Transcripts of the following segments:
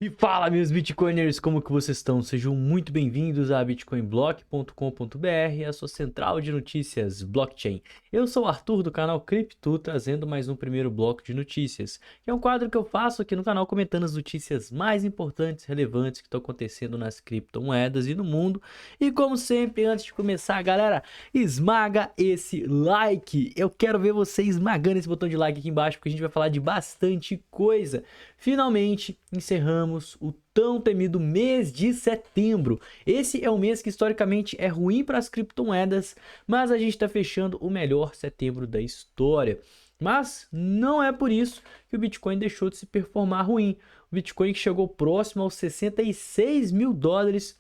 E fala, meus Bitcoiners, como que vocês estão? Sejam muito bem-vindos a bitcoinblock.com.br, a sua central de notícias blockchain. Eu sou o Arthur do canal Cripto, trazendo mais um primeiro bloco de notícias, que é um quadro que eu faço aqui no canal comentando as notícias mais importantes, relevantes que estão acontecendo nas criptomoedas e no mundo. E como sempre, antes de começar, galera, esmaga esse like. Eu quero ver você esmagando esse botão de like aqui embaixo, porque a gente vai falar de bastante coisa. Finalmente, encerramos o tão temido mês de setembro. Esse é um mês que historicamente é ruim para as criptomoedas, mas a gente está fechando o melhor setembro da história. Mas não é por isso que o Bitcoin deixou de se performar ruim. O Bitcoin que chegou próximo aos 66 mil dólares,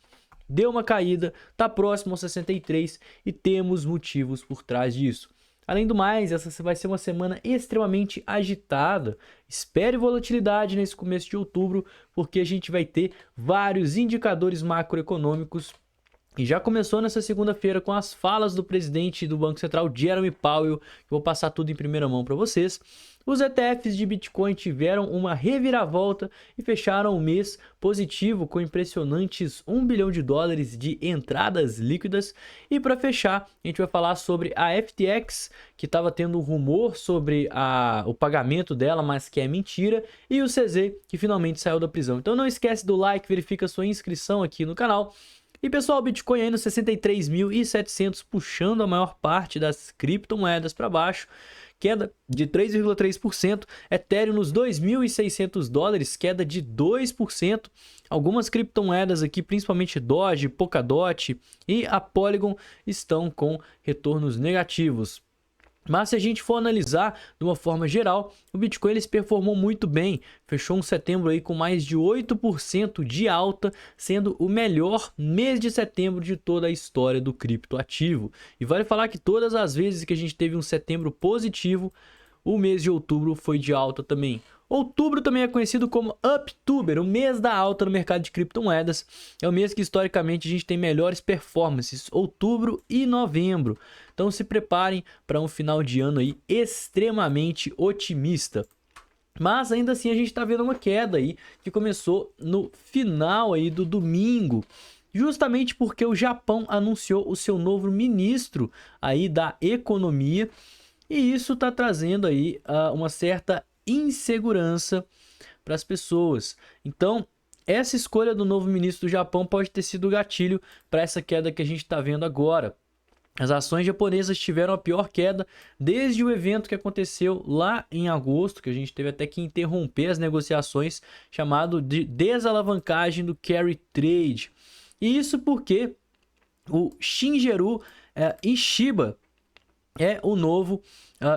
deu uma caída, está próximo aos 63 e temos motivos por trás disso. Além do mais, essa vai ser uma semana extremamente agitada. Espere volatilidade nesse começo de outubro, porque a gente vai ter vários indicadores macroeconômicos. E já começou nessa segunda-feira com as falas do presidente do Banco Central, Jeremy Powell, que eu vou passar tudo em primeira mão para vocês. Os ETFs de Bitcoin tiveram uma reviravolta e fecharam o mês positivo com impressionantes 1 bilhão de dólares de entradas líquidas. E para fechar, a gente vai falar sobre a FTX, que estava tendo um rumor sobre o pagamento dela, mas que é mentira, e o CZ, que finalmente saiu da prisão. Então não esquece do like, verifica sua inscrição aqui no canal. E pessoal, o Bitcoin aí nos 63.700, puxando a maior parte das criptomoedas para baixo, queda de 3,3%, Ethereum nos 2.600 dólares, queda de 2%, algumas criptomoedas aqui, principalmente Doge, Polkadot e a Polygon, estão com retornos negativos. Mas se a gente for analisar de uma forma geral, o Bitcoin ele se performou muito bem, fechou um setembro aí com mais de 8% de alta, sendo o melhor mês de setembro de toda a história do criptoativo. E vale falar que todas as vezes que a gente teve um setembro positivo, o mês de outubro foi de alta também. Outubro também é conhecido como Uptober, o mês da alta no mercado de criptomoedas. É o mês que historicamente a gente tem melhores performances, outubro e novembro. Então se preparem para um final de ano aí extremamente otimista. Mas ainda assim a gente está vendo uma queda aí que começou no final aí do domingo. Justamente porque o Japão anunciou o seu novo ministro aí da economia. E isso está trazendo aí uma certa insegurança para as pessoas. Então, essa escolha do novo ministro do Japão pode ter sido o gatilho para essa queda que a gente está vendo agora. As ações japonesas tiveram a pior queda desde o evento que aconteceu lá em agosto, que a gente teve até que interromper as negociações, chamado de desalavancagem do carry trade. E isso porque o Shigeru Ishiba é o novo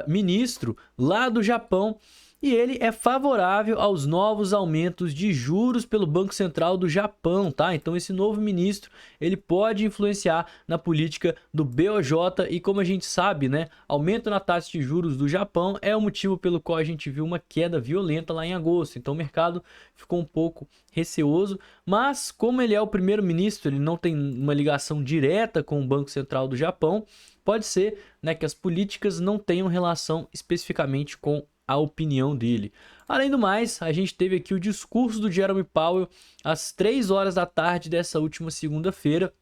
ministro lá do Japão e ele é favorável aos novos aumentos de juros pelo Banco Central do Japão, tá? Então esse novo ministro, ele pode influenciar na política do BOJ e como a gente sabe, né, aumento na taxa de juros do Japão é o motivo pelo qual a gente viu uma queda violenta lá em agosto. Então o mercado ficou um pouco receoso, mas como ele é o primeiro-ministro, ele não tem uma ligação direta com o Banco Central do Japão, pode ser, né, que as políticas não tenham relação especificamente com a opinião dele. Além do mais, a gente teve aqui o discurso do Jeremy Powell às 3 horas da tarde dessa última segunda-feira.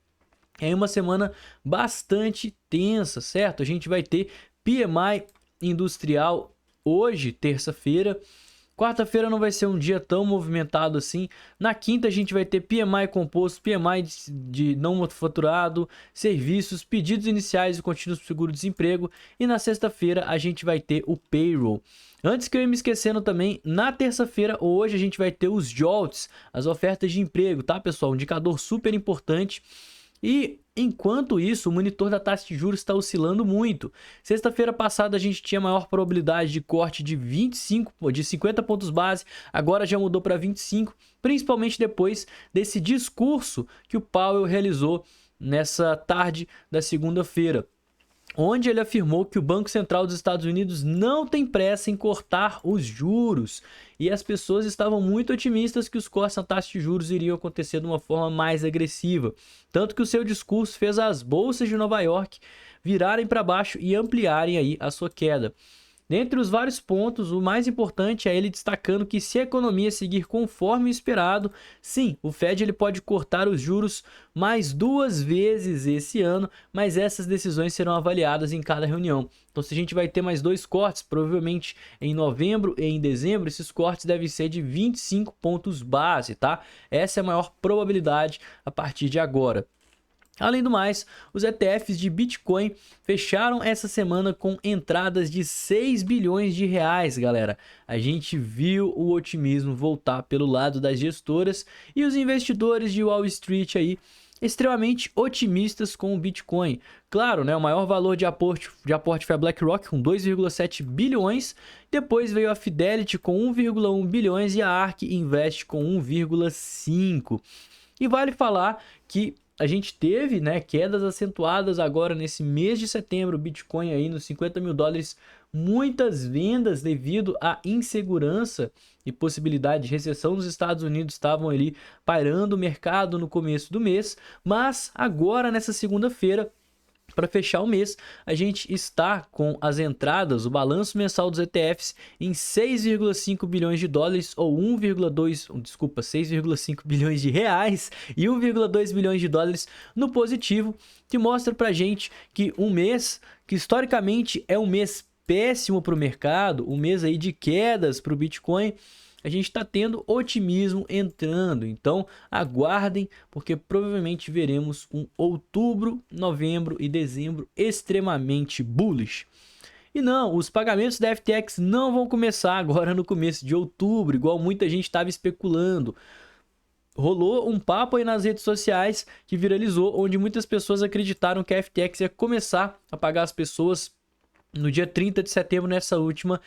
É uma semana bastante tensa, certo? A gente vai ter PMI industrial hoje, terça-feira. Quarta-feira não vai ser um dia tão movimentado assim. Na quinta a gente vai ter PMI composto, PMI de não manufaturado, serviços, pedidos iniciais e contínuos do seguro-desemprego. E na sexta-feira a gente vai ter o payroll. Antes que eu ia me esquecendo também, na terça-feira, hoje a gente vai ter os JOLTS, as ofertas de emprego, tá pessoal? Um indicador super importante. E enquanto isso, o monitor da taxa de juros está oscilando muito. Sexta-feira passada a gente tinha maior probabilidade de corte de 50 pontos base, agora já mudou para 25, principalmente depois desse discurso que o Powell realizou nessa tarde da segunda-feira, onde ele afirmou que o Banco Central dos Estados Unidos não tem pressa em cortar os juros. E as pessoas estavam muito otimistas que os cortes na taxa de juros iriam acontecer de uma forma mais agressiva. Tanto que o seu discurso fez as bolsas de Nova York virarem para baixo e ampliarem aí a sua queda. Dentre os vários pontos, o mais importante é ele destacando que se a economia seguir conforme o esperado, sim, o Fed ele pode cortar os juros mais 2 vezes esse ano, mas essas decisões serão avaliadas em cada reunião. Então, se a gente vai ter mais 2 cortes, provavelmente em novembro e em dezembro, esses cortes devem ser de 25 pontos base, tá? Essa é a maior probabilidade a partir de agora. Além do mais, os ETFs de Bitcoin fecharam essa semana com entradas de 6 bilhões de reais, galera. A gente viu o otimismo voltar pelo lado das gestoras e os investidores de Wall Street aí extremamente otimistas com o Bitcoin. Claro, né, o maior valor de aporte foi a BlackRock com 2,7 bilhões, depois veio a Fidelity com 1,1 bilhões e a ARK Invest com 1,5. E vale falar que a gente teve, né, quedas acentuadas agora nesse mês de setembro, o Bitcoin aí nos 50 mil dólares, muitas vendas devido à insegurança e possibilidade de recessão nos Estados Unidos estavam ali pairando o mercado no começo do mês, mas agora nessa segunda-feira, para fechar o mês, a gente está com as entradas, o balanço mensal dos ETFs em 6,5 bilhões de dólares ou 6,5 bilhões de reais e 1,2 bilhões de dólares no positivo, que mostra pra gente que um mês que historicamente é um mês péssimo para o mercado, um mês aí de quedas para o Bitcoin, a gente está tendo otimismo entrando. Então aguardem, porque provavelmente veremos um outubro, novembro e dezembro extremamente bullish. E não, os pagamentos da FTX não vão começar agora no começo de outubro, igual muita gente estava especulando. Rolou um papo aí nas redes sociais que viralizou, onde muitas pessoas acreditaram que a FTX ia começar a pagar as pessoas no dia 30 de setembro, nessa última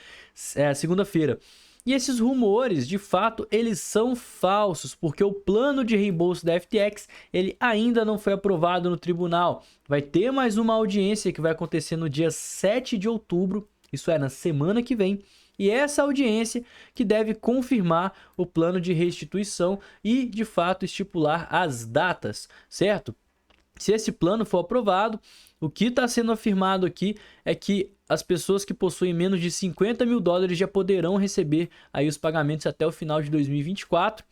segunda-feira. E esses rumores, de fato, eles são falsos, porque o plano de reembolso da FTX, ele ainda não foi aprovado no tribunal. Vai ter mais uma audiência que vai acontecer no dia 7 de outubro, isso é, na semana que vem. E essa audiência que deve confirmar o plano de restituição e, de fato, estipular as datas, certo? Se esse plano for aprovado, o que está sendo afirmado aqui é que as pessoas que possuem menos de 50 mil dólares já poderão receber aí os pagamentos até o final de 2024.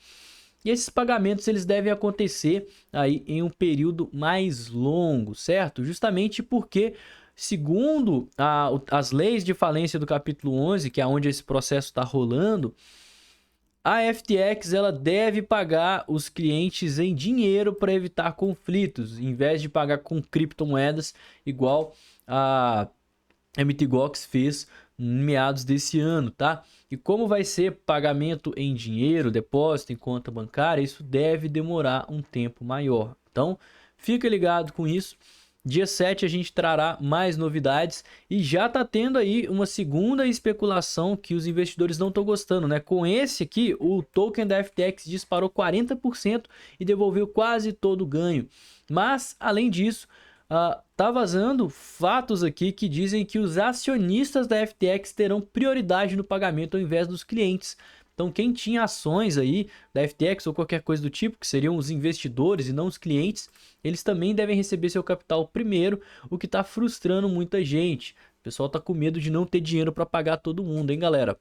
E esses pagamentos eles devem acontecer aí em um período mais longo, certo? Justamente porque, segundo as leis de falência do capítulo 11, que é onde esse processo está rolando, a FTX ela deve pagar os clientes em dinheiro para evitar conflitos, em vez de pagar com criptomoedas, igual a Mt. Gox fez em meados desse ano, tá? E como vai ser pagamento em dinheiro, depósito em conta bancária, isso deve demorar um tempo maior. Então, fica ligado com isso. Dia 7 a gente trará mais novidades e já tá tendo aí uma segunda especulação que os investidores não estão gostando, né? Com esse aqui, o token da FTX disparou 40% e devolveu quase todo o ganho. Mas, além disso, tá vazando fatos aqui que dizem que os acionistas da FTX terão prioridade no pagamento ao invés dos clientes. Então, quem tinha ações aí da FTX ou qualquer coisa do tipo, que seriam os investidores e não os clientes, eles também devem receber seu capital primeiro, o que está frustrando muita gente. O pessoal está com medo de não ter dinheiro para pagar todo mundo, hein, galera?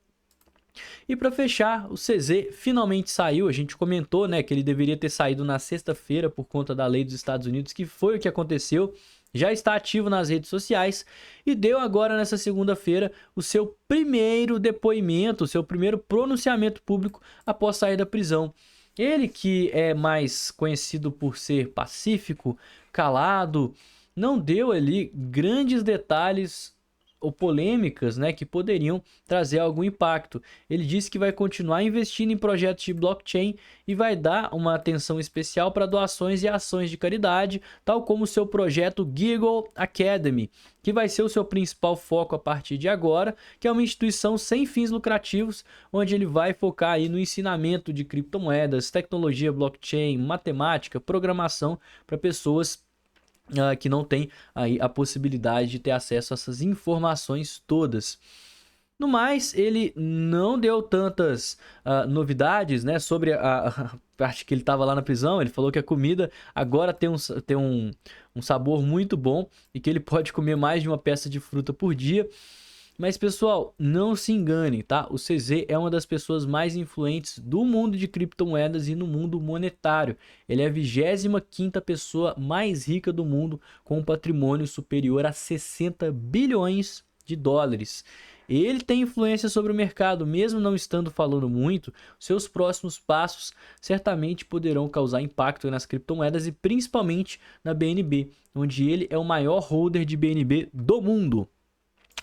E para fechar, o CZ finalmente saiu. A gente comentou, né, que ele deveria ter saído na sexta-feira por conta da lei dos Estados Unidos, que foi o que aconteceu. Já está ativo nas redes sociais e deu agora nessa segunda-feira o seu primeiro depoimento, o seu primeiro pronunciamento público após sair da prisão. Ele, que é mais conhecido por ser pacífico, calado, não deu ali grandes detalhes ou polêmicas, né, que poderiam trazer algum impacto. Ele disse que vai continuar investindo em projetos de blockchain e vai dar uma atenção especial para doações e ações de caridade, tal como o seu projeto Giggle Academy, que vai ser o seu principal foco a partir de agora, que é uma instituição sem fins lucrativos, onde ele vai focar aí no ensinamento de criptomoedas, tecnologia blockchain, matemática, programação para pessoas que não tem aí a possibilidade de ter acesso a essas informações todas. No mais, ele não deu tantas novidades, né, sobre a parte que ele estava lá na prisão. Ele falou que a comida agora tem um sabor muito bom e que ele pode comer mais de uma peça de fruta por dia. Mas pessoal, não se engane, tá? O CZ é uma das pessoas mais influentes do mundo de criptomoedas e no mundo monetário. Ele é a 25ª pessoa mais rica do mundo, com um patrimônio superior a 60 bilhões de dólares. Ele tem influência sobre o mercado, mesmo não estando falando muito. Seus próximos passos certamente poderão causar impacto nas criptomoedas e principalmente na BNB, onde ele é o maior holder de BNB do mundo.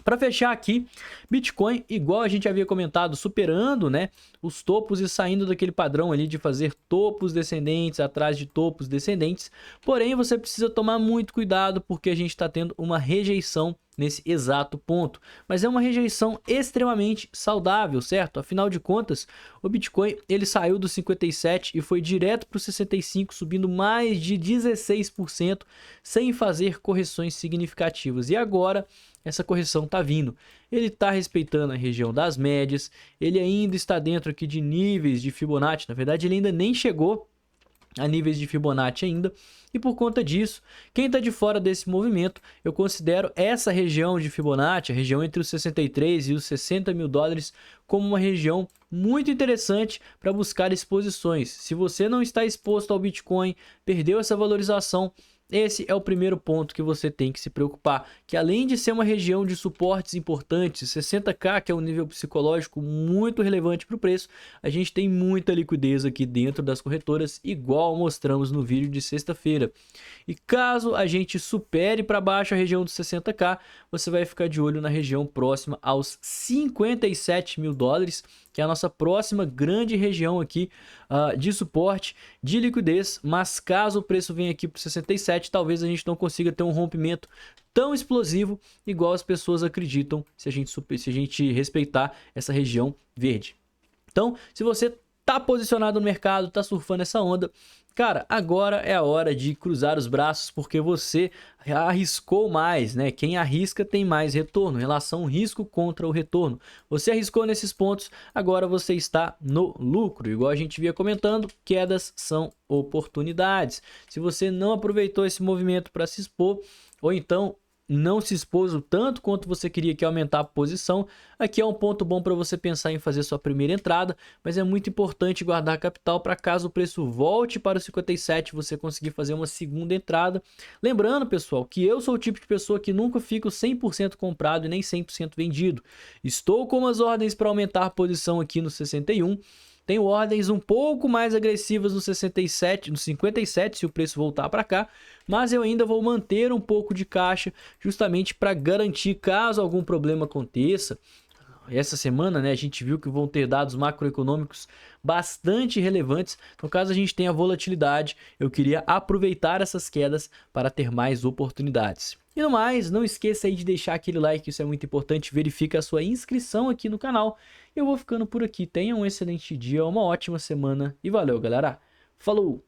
Para fechar aqui, Bitcoin, igual a gente havia comentado, superando, né, os topos e saindo daquele padrão ali de fazer topos descendentes atrás de topos descendentes. Porém, você precisa tomar muito cuidado porque a gente está tendo uma rejeição nesse exato ponto. Mas é uma rejeição extremamente saudável, certo? Afinal de contas, o Bitcoin ele saiu do 57 e foi direto para o 65, subindo mais de 16% sem fazer correções significativas. E agora essa correção está vindo. Ele está respeitando a região das médias, ele ainda está dentro aqui de níveis de Fibonacci. Na verdade, ele ainda nem chegou a níveis de Fibonacci ainda, e por conta disso, quem está de fora desse movimento, eu considero essa região de Fibonacci, a região entre os 63 e os 60 mil dólares, como uma região muito interessante para buscar exposições. Se você não está exposto ao Bitcoin, perdeu essa valorização, esse é o primeiro ponto que você tem que se preocupar, que além de ser uma região de suportes importantes, 60k, que é um nível psicológico muito relevante para o preço, a gente tem muita liquidez aqui dentro das corretoras, igual mostramos no vídeo de sexta-feira. E caso a gente supere para baixo a região dos 60k, você vai ficar de olho na região próxima aos 57 mil dólares, que é a nossa próxima grande região aqui de suporte, de liquidez. Mas caso o preço venha aqui para 67, talvez a gente não consiga ter um rompimento tão explosivo igual as pessoas acreditam se a gente respeitar essa região verde. Então, se você tá posicionado no mercado, tá surfando essa onda, cara, agora é a hora de cruzar os braços porque você arriscou mais, né? Quem arrisca tem mais retorno, relação risco contra o retorno. Você arriscou nesses pontos, agora você está no lucro. Igual a gente via comentando, quedas são oportunidades. Se você não aproveitou esse movimento para se expor, ou então não se expôs o tanto quanto você queria que aumentar a posição, aqui é um ponto bom para você pensar em fazer sua primeira entrada, mas é muito importante guardar capital para caso o preço volte para o 57 você conseguir fazer uma segunda entrada. Lembrando, pessoal, que eu sou o tipo de pessoa que nunca fico 100% comprado e nem 100% vendido. Estou com as ordens para aumentar a posição aqui no 61. Tenho ordens um pouco mais agressivas no 67, no 57, se o preço voltar para cá, mas eu ainda vou manter um pouco de caixa justamente para garantir caso algum problema aconteça. Essa semana, né, a gente viu que vão ter dados macroeconômicos bastante relevantes. No caso, a gente tem a volatilidade. Eu queria aproveitar essas quedas para ter mais oportunidades. E no mais, não esqueça aí de deixar aquele like, isso é muito importante. Verifique a sua inscrição aqui no canal. Eu vou ficando por aqui. Tenha um excelente dia, uma ótima semana e valeu, galera. Falou!